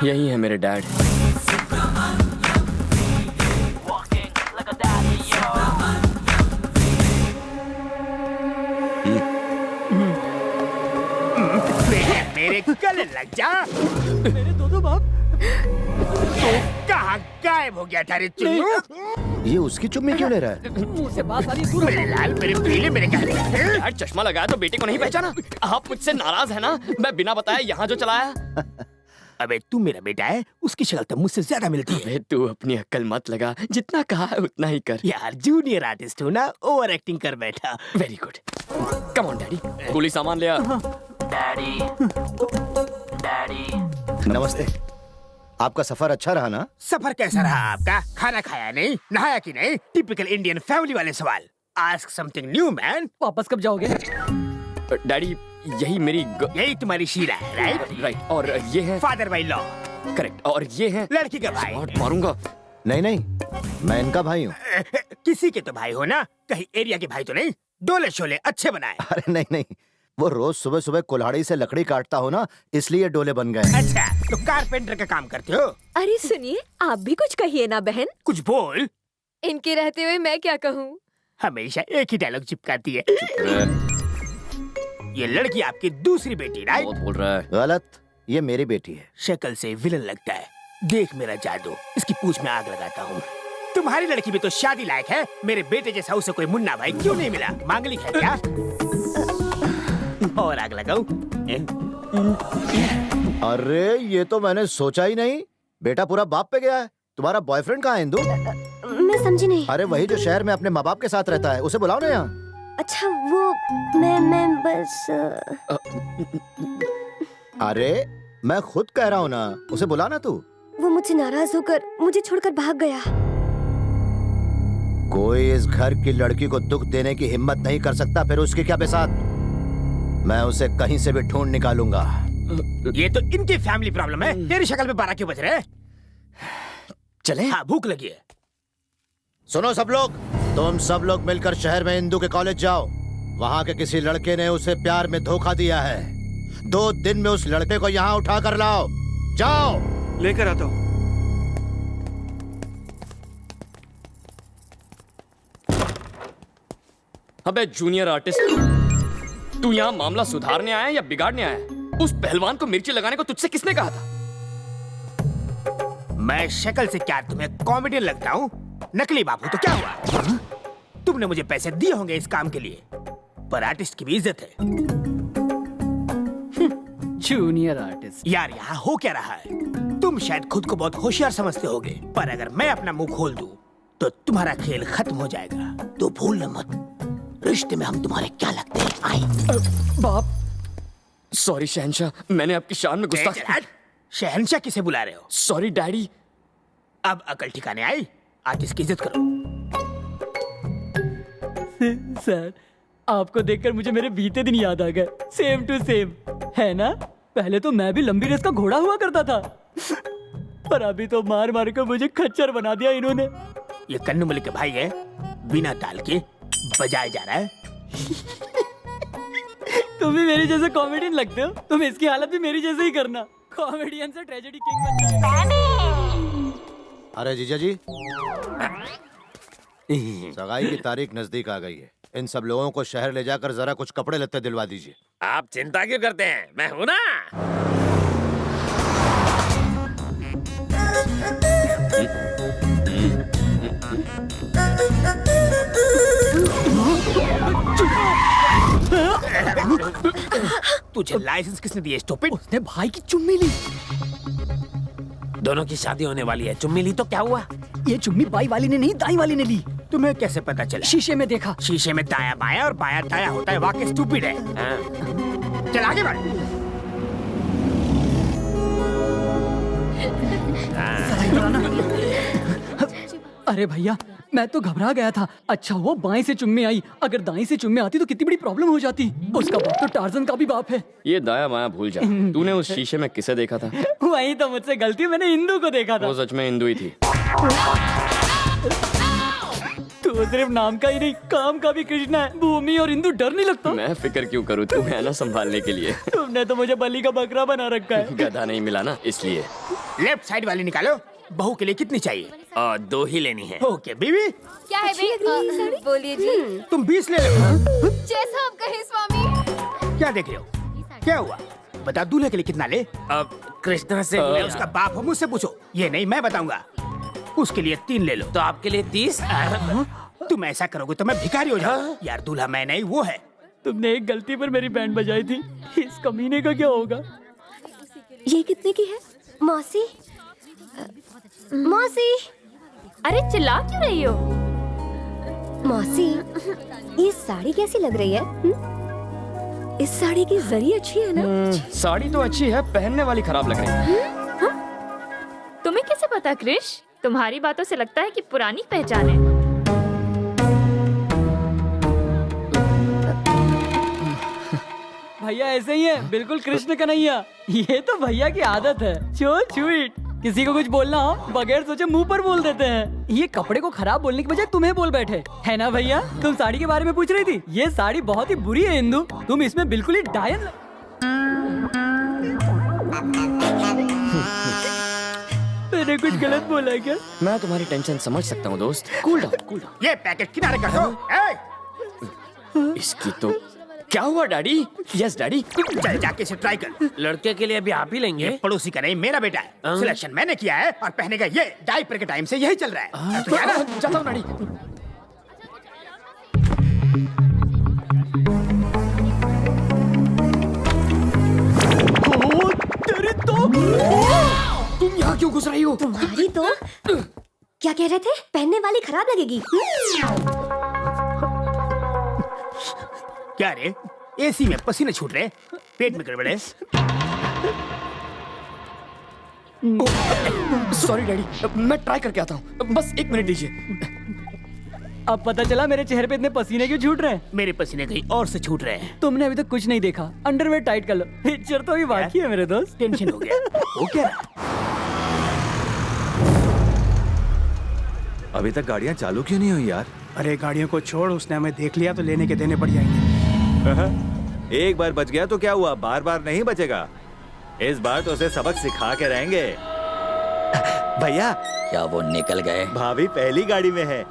यही है मेरे डैड। मेरे गले लग जा। मेरे दो बाप। तो कहाँ गायब हो गया था रे चुन्नू? ये उसकी चुम्मी क्यों ले रहा है? मुंह से बात आ रही है, दूर मेरे लाल, मेरे पीले, मेरे काले। डैड चश्मा लगाया तो बेटे को नहीं पहचाना? आप मुझसे नाराज है ना? मैं बिना बताए यहाँ जो चलाया। अबे तू मेरा बेटा है, उसकी शक्ल तो मुझसे ज्यादा मिलती है। अबे तू अपनी अक्ल मत लगा, जितना कहा है उतना ही कर। यार जूनियर आर्टिस्ट हूँ ना, ओवर एक्टिंग कर बैठा। Very good. Come on daddy, गोली सामान ले आ। Daddy, daddy. नमस्ते। आपका सफर अच्छा रहा ना? सफर कैसा रहा आपका? खाना खाया नहीं, नहाया कि नहीं? टिपिकल इंडियन फैमिली वाले सवाल। Ask something new man. वापस कब जाओगे? डैडी यही मेरी यही तुम्हारी शीला है, राइट? राइट। और ये है फादर बाई लॉ। करेक्ट। और ये है लड़की का भाई। स्मार्ट मारूंगा। नहीं नहीं, मैं इनका भाई हूँ। किसी के तो भाई हो ना, कहीं एरिया के भाई तो नहीं? डोले शोले अच्छे बनाए। अरे नहीं नहीं, वो रोज सुबह सुबह कुल्हाड़ी से लकड़ी काटता हो ना, इसलिए डोले बन गए। अच्छा, तो कारपेंटर का काम करते हो? अरे सुनिए, आप भी कुछ कहिए ना बहन। कुछ बोल। इनके रहते हुए मैं क्या कहूँ? हमेशा एक ही डायलॉग चिपकाती है। ये लड़की आपकी दूसरी बेटी, राइट? बहुत बोल रहा है। गलत, ये मेरी बेटी है। शक्ल से विलन लगता है। देख मेरा जादू, इसकी पूंछ में आग लगाता हूँ। तुम्हारी लड़की भी तो शादी लायक है। मेरे बेटे जैसा उसे कोई मुन्ना भाई क्यों नहीं मिला? मांगलिक है क्या? और आग लगाऊं? अरे ये तो मैंने सोचा ही नहीं। बेटा पूरा बाप पे गया है। तुम्हारा बॉयफ्रेंड कहाँ है इंदु? मैं समझी नहीं। अरे वही जो शहर में अपने माँ बाप के साथ रहता है, उसे बुलाओ ना यहाँ। अच्छा वो मैं बस अरे मैं खुद कह रहा हूँ ना, उसे बुला ना तू। वो मुझसे नाराज होकर मुझे छोड़कर भाग गया। कोई इस घर की लड़की को दुख देने की हिम्मत नहीं कर सकता, फिर उसकी क्या बेसात। मैं उसे कहीं से भी ढूंढ निकालूंगा। ये तो इनकी फैमिली प्रॉब्लम है। तेरी शक्ल में 12 क्यों बज रहे हैं? चले? हाँ, भूख लगी है। सुनो सब लोग, तुम सब लोग मिलकर शहर में इंदु के कॉलेज जाओ। वहाँ के किसी लड़के ने उसे प्यार में धोखा दिया है। 2 दिन में उस लड़के को यहाँ उठा कर लाओ। जाओ। लेकर आता हूँ। अबे जूनियर आर्टिस्ट, तू यहाँ मामला सुधारने आया है या बिगाड़ने आया है? उस पहलवान को मिर्ची लगाने को तुझसे किसने कहा था? मैं शक्ल से क्या तुम्हें कॉमेडियन लगता हूँ? नकली बाबू तो क्या हुआ? तुमने मुझे पैसे दिए होंगे इस काम के लिए, पर आर्टिस्ट की भी इज्जत है। Junior artist. यार यहाँ हो क्या रहा है? तुम शायद खुद को बहुत होशियार समझते होगे, पर अगर मैं अपना मुंह खोल दूं, तो तुम्हारा खेल खत्म हो जाएगा। तो भूलना मत, रिश्ते में हम तुम्हारे क्या लगते हैं? आई बाप। सॉरी शहंशाह, मैंने आपकी शान में गुस्सा। शहंशाह किसे बुला रहे हो? Sorry daddy. अब अकल ठिकाने आई? आर्टिस्ट की इज्जत करो। सर, आपको देखकर मुझे मेरे बीते दिन याद आ गए। सेम टू सेम, है ना? पहले तो मैं भी लंबी रेस का घोड़ा हुआ करता था, पर अभी तो मार मार कर मुझे खच्चर बना दिया इन्होंने। ये कन्नू मलिक के भाई है, बिना ताल के बजाया जा रहा है। तुम भी मेरे जैसे कॉमेडियन लगते हो। तुम इसकी हालत भी मेरी जैसे ही करना। कॉमेडियन से ट्रेजेडी किंग बन जाएगा। अरे जीजा जी, सगाई की तारीख नजदीक आ गई है। इन सब लोगों को शहर ले जाकर जरा कुछ कपड़े लत्ते दिलवा दीजिए। आप चिंता क्यों करते हैं? मैं हूं ना। तुझे लाइसेंस किसने दिया स्टूपिड? उसने भाई की चुम्मी ली। दोनों की शादी होने वाली है, चुम्मी ली तो क्या हुआ? ये चुम्मी बाई वाली ने नहीं, दाई वाली ने ली। तुम्हें कैसे पता चला? शीशे में देखा। शीशे में दाया बाया और बाया दाया होता है, वाकई स्टूपिड है। चल आगे बढ़। अरे भैया, मैं तो घबरा गया था। अच्छा वो बाएं से चुम्मी आई, अगर दाएं से चुम्मी आती तो कितनी बड़ी प्रॉब्लम हो जाती। उसका बाप तो टार्जन का भी बाप है। ये दाया माया भूल जा। तूने उस शीशे में किसे देखा था? वही तो मुझसे गलती, मैंने इंदु को देखा था। वो सच में इंदु ही थी। तू वो सिर्फ नाम का ही नहीं, काम का भी कृष्णा है। भूमि और इंदु डर नहीं लगता? मैं फिक्र क्यों करूँ, तुम्हें है ना संभालने के लिए। तुमने तो मुझे बलि का बकरा बना रखा है। गधा नहीं मिला ना इसलिए। लेफ्ट साइड वाली निकालो। बहू के लिए कितनी चाहिए? 2 ही लेनी है। ओके बीवी, क्या है बे? बोलिए जी। तुम 20 ले लो। जैसा आप कहें स्वामी। क्या देख रहे हो? क्या हुआ? बता, दूल्हे के लिए कितना ले? अब कृष्णा से मैं उसका बाप हूँ, मुझसे पूछो। ये नहीं, मैं बताऊंगा। उसके लिए 3 ले लो। तो आपके लिए 30। तुम ऐसा करोगे तो मैं भिखारी हो जाऊँ। यार दूल्हा मैं नहीं, वो है। तुमने एक गलती पर मेरी बैंड बजाई थी, इस कमीने का क्या होगा? ये कितने की है? मौसी, मौसी, अरे चिल्ला क्यों रही हो? मौसी, ये साड़ी कैसी लग रही है? इस साड़ी की जरी अच्छी है ना? साड़ी तो अच्छी है, पहनने वाली खराब लग रही है। तुम्हें कैसे पता क्रिश? तुम्हारी बातों से लगता है कि पुरानी पहचान है। भैया ऐसे ही है, बिल्कुल कृष्ण कन्हैया। ये तो भैया की आदत है। So sweet. किसी को कुछ बोलना हो बगैर सोचे मुंह पर बोल देते हैं। ये कपड़े को खराब बोलने की बजाय तुम्हें बोल बैठे, है ना भैया? तुम साड़ी के बारे में पूछ रही थी। ये साड़ी बहुत ही बुरी है इंदु, तुम इसमें बिल्कुल ही डायन। मैंने कुछ गलत बोला क्या? मैं तुम्हारी टेंशन समझ सकता हूँ दोस्त। Cool down, cool down. ये पैकेट किनारे कर दो। इसकी तो क्या हुआ डैडी? Yes daddy. चल जाके इसे ट्राई कर। लड़के के लिए अभी आप ही लेंगे। पड़ोसी का नहीं, मेरा बेटा है। सिलेक्शन मैंने किया है और पहनेगा ये। डायपर के टाइम से यही चल रहा है। तो यार, जाता हूँ डैडी। तेरी तो तुम यहाँ क्यों घुस रही हो? तुम्हारी तो क्या कह रहे थे? पहनने वाली खराब लगेगी। क्या रे? एसी में पसीने छूट रहे, पेट में गड़बड़ है। सॉरी डैडी, मैं ट्राई करके आता हूँ। बस 1 मिनट दीजिए। अब पता चला मेरे चेहरे पे इतने पसीने क्यों छूट रहे हैं। मेरे पसीने कहीं और से छूट रहे हैं। तुमने अभी तक कुछ नहीं देखा। अंडरवेयर टाइट कर लो। पिक्चर तो अभी बाकी है मेरे दोस्त। टेंशन हो गया। वो क्या? अभी तक गाड़ियां चालू क्यों नहीं हुई यार? अरे गाड़ियों को छोड़, उसने हमें देख लिया तो लेने के देने पड़ जाएंगे। एक बार बच गया तो क्या हुआ, बार बार नहीं बचेगा। इस बार तो उसे सबक सिखा के रहेंगे। भैया, क्या वो निकल गए? भाभी पहली गाड़ी में है।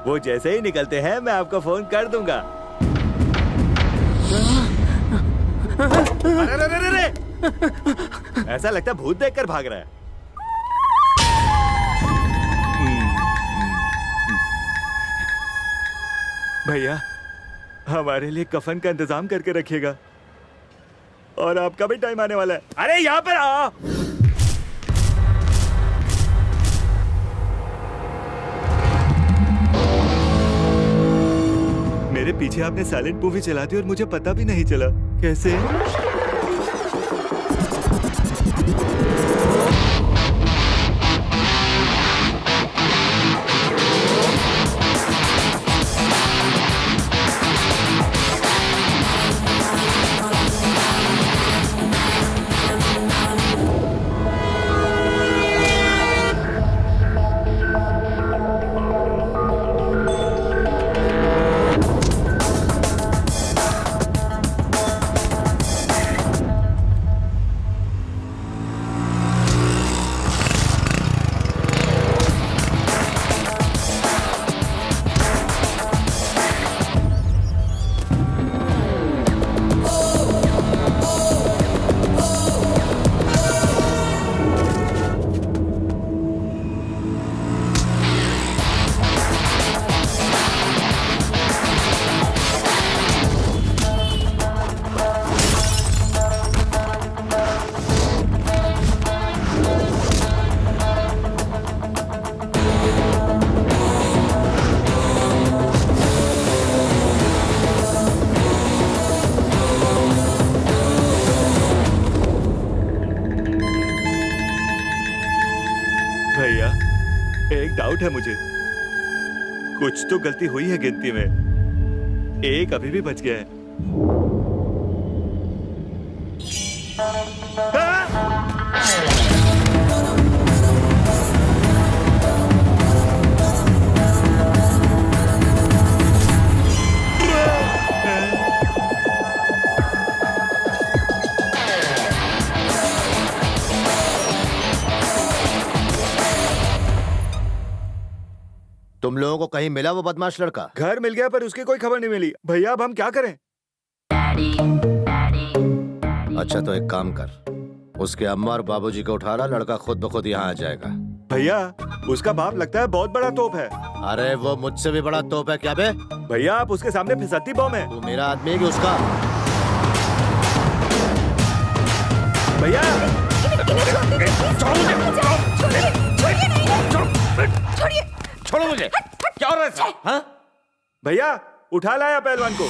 वो जैसे ही निकलते हैं मैं आपको फोन कर दूंगा। अरे, अरे, अरे, अरे। ऐसा लगता है भूत देखकर भाग रहा है। भैया, हमारे लिए कफन का इंतजाम करके रखिएगा। और आपका भी टाइम आने वाला है। अरे यहाँ पर आ। मेरे पीछे आपने साइलेंट मूवी चला दी और मुझे पता भी नहीं चला। कैसे? भैया, एक डाउट है मुझे। कुछ तो गलती हुई है गिनती में। एक अभी भी बच गया है। तुम लोगों को कहीं मिला वो बदमाश लड़का? घर मिल गया पर उसकी कोई खबर नहीं मिली। भैया अब हम क्या करें? अच्छा तो एक काम कर, उसके अम्मा और बाबूजी को उठा ला, लड़का खुद ब खुद यहाँ आ जाएगा। भैया उसका बाप लगता है बहुत बड़ा तोप है। अरे वो मुझसे भी बड़ा तोप है क्या बे? भैया आप उसके सामने फिसलती बम है। तू मेरा आदमी है कि उसका? भैया छोड़ो मुझे। क्या हो रहा है? हाँ? भैया उठा लाया पहलवान को।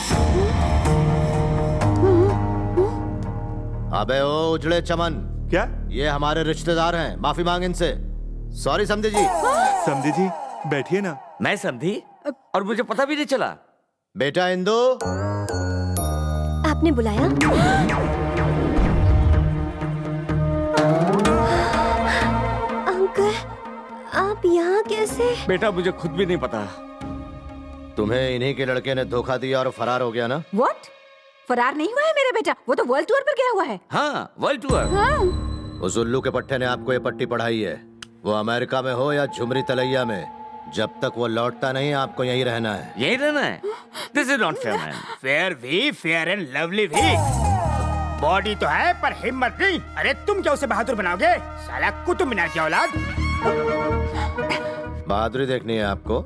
अबे ओ उजड़े चमन, क्या? ये हमारे रिश्तेदार हैं, माफी मांग इनसे। सॉरी समझे जी। समझी जी बैठिए ना। मैं समझी और मुझे पता भी नहीं चला। बेटा इंदु, आपने बुलाया? अंकल, आप यहाँ कैसे? बेटा मुझे खुद भी नहीं पता। तुम्हें इन्हीं के लड़के ने धोखा दिया और फरार हो गया ना? व्हाट? फरार नहीं हुआ है मेरा बेटा, वो तो वर्ल्ड टूर पर गया हुआ है। हाँ, वर्ल्ड टूर। उस उल्लू के पट्टे ने आपको ये पट्टी पढ़ाई है। वो अमेरिका में हो या झुमरी तलैया में, जब तक वो लौटता नहीं आपको यहीं रहना है। यही रहना है? This is not fair man. Fair भी, फेयर एंड लवली भी। बॉडी तो है पर हिम्मत नहीं। अरे तुम क्या उसे बहादुर बनाओगे? साला कुतुब मीनार की औलाद। बहादुरी देखनी है आपको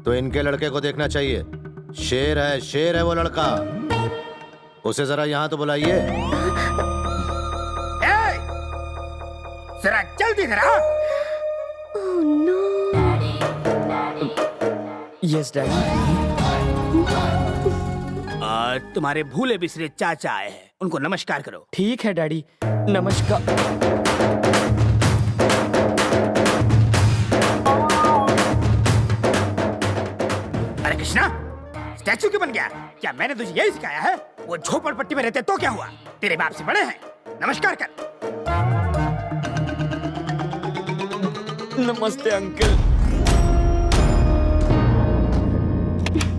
तो इनके लड़के को देखना चाहिए। शेर है वो लड़का। उसे जरा यहाँ तो बुलाइए। जरा जल्दी करा। Oh no. Yes daddy. तुम्हारे भूले बिसरे चाचा आए हैं, उनको नमस्कार करो। ठीक है डैडी, नमस्कार। अरे कृष्णा, स्टैचू क्यों बन गया? क्या मैंने तुझे यही सिखाया है? वो झोपड़पट्टी में रहते तो क्या हुआ? तेरे बाप से बड़े हैं, नमस्कार कर। नमस्ते अंकल।